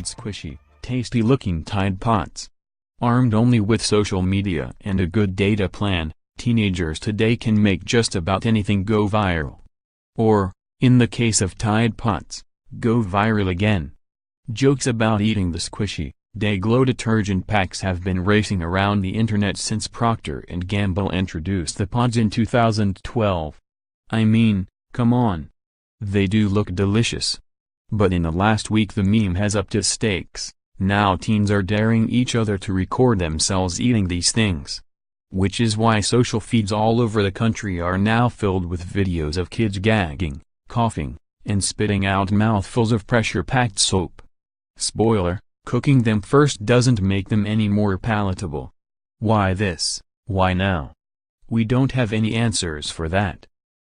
Tide squishy, tasty-looking Tide Pods. Armed only with social media and a good data plan, teenagers today can make just about anything go viral. Or, in the case of Tide Pods, go viral again. Jokes about eating the squishy, day-glow detergent packs have been racing around the internet since Procter & Gamble introduced the pods in 2012. I mean, come on. They do look delicious. But in the last week the meme has upped its stakes. Now teens are daring each other to record themselves eating these things. Which is why social feeds all over the country are now filled with videos of kids gagging, coughing, and spitting out mouthfuls of pressure-packed soap. Spoiler, cooking them first doesn't make them any more palatable. Why this? Why now? We don't have any answers for that.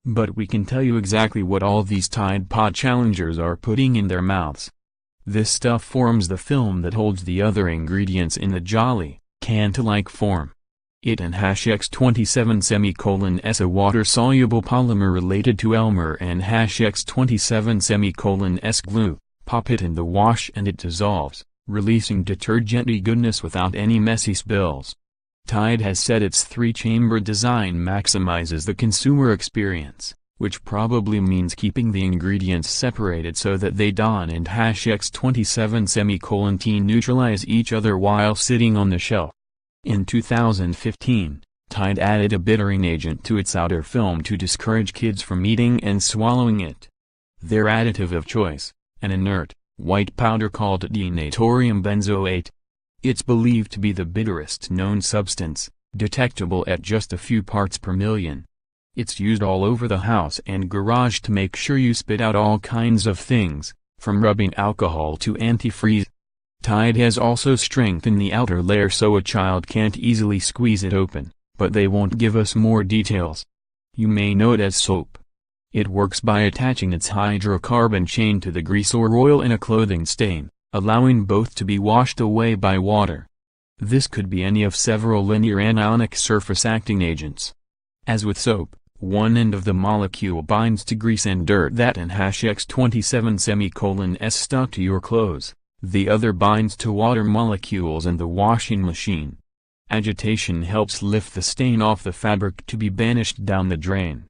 But we can tell you exactly what all these Tide Pod challengers are putting in their mouths. This stuff forms the film that holds the other ingredients in the jolly, candylike form. It and X27:S, a water-soluble polymer related to Elmer, and X27:S glue. Pop it in the wash and it dissolves, releasing detergenty goodness without any messy spills. Tide has said its three-chamber design maximizes the consumer experience, which probably means keeping the ingredients separated so that they don't and X27:T neutralize each other while sitting on the shelf. In 2015, Tide added a bittering agent to its outer film to discourage kids from eating and swallowing it. Their additive of choice, an inert, white powder called denatorium benzoate. It's believed to be the bitterest known substance, detectable at just a few parts per million. It's used all over the house and garage to make sure you spit out all kinds of things, from rubbing alcohol to antifreeze. Tide has also strengthened the outer layer so a child can't easily squeeze it open, but they won't give us more details. You may know it as soap. It works by attaching its hydrocarbon chain to the grease or oil in a clothing stain, allowing both to be washed away by water. This could be any of several linear anionic surface acting agents. As with soap, one end of the molecule binds to grease and dirt that and X27:S stuck to your clothes, the other binds to water molecules in the washing machine. Agitation helps lift the stain off the fabric to be banished down the drain.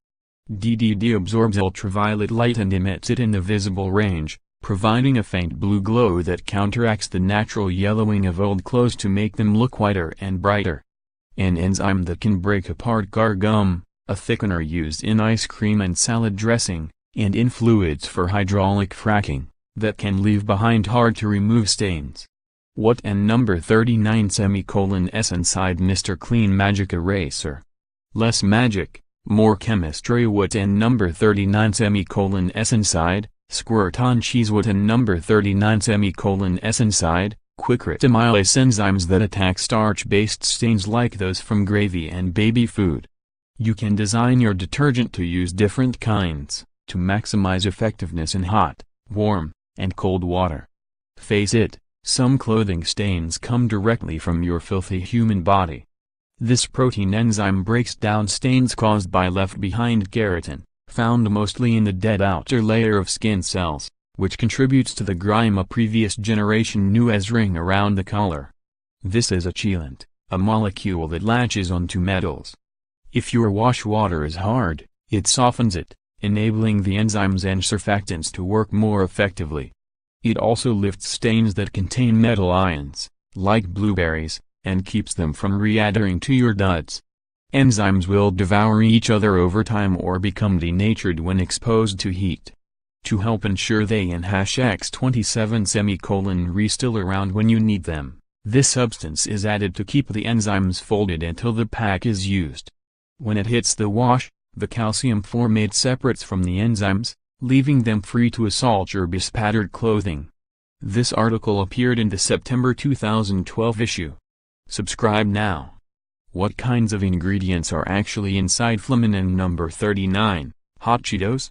DDD absorbs ultraviolet light and emits it in the visible range, providing a faint blue glow that counteracts the natural yellowing of old clothes to make them look whiter and brighter. An enzyme that can break apart gar gum, a thickener used in ice cream and salad dressing, and in fluids for hydraulic fracking, that can leave behind hard-to-remove stains. What and number 39:S inside Mr. Clean Magic Eraser? Less magic, more chemistry. What and number 39:S inside? Squirt on cheese. What and number 39:S inside? Quick retiamylase enzymes that attack starch-based stains like those from gravy and baby food. You can design your detergent to use different kinds, to maximize effectiveness in hot, warm, and cold water. Face it, some clothing stains come directly from your filthy human body. This protein enzyme breaks down stains caused by left-behind keratin, found mostly in the dead outer layer of skin cells, which contributes to the grime a previous generation knew as ring around the collar. This is a chelate, a molecule that latches onto metals. If your wash water is hard, it softens it, enabling the enzymes and surfactants to work more effectively. It also lifts stains that contain metal ions, like blueberries, and keeps them from readhering to your duds. Enzymes will devour each other over time or become denatured when exposed to heat. To help ensure they and X27:S re-still around when you need them, this substance is added to keep the enzymes folded until the pack is used. When it hits the wash, the calcium formate separates from the enzymes, leaving them free to assault your bespattered clothing. This article appeared in the September 2012 issue. Subscribe now. What kinds of ingredients are actually inside Flamin' and number 39, Hot Cheetos?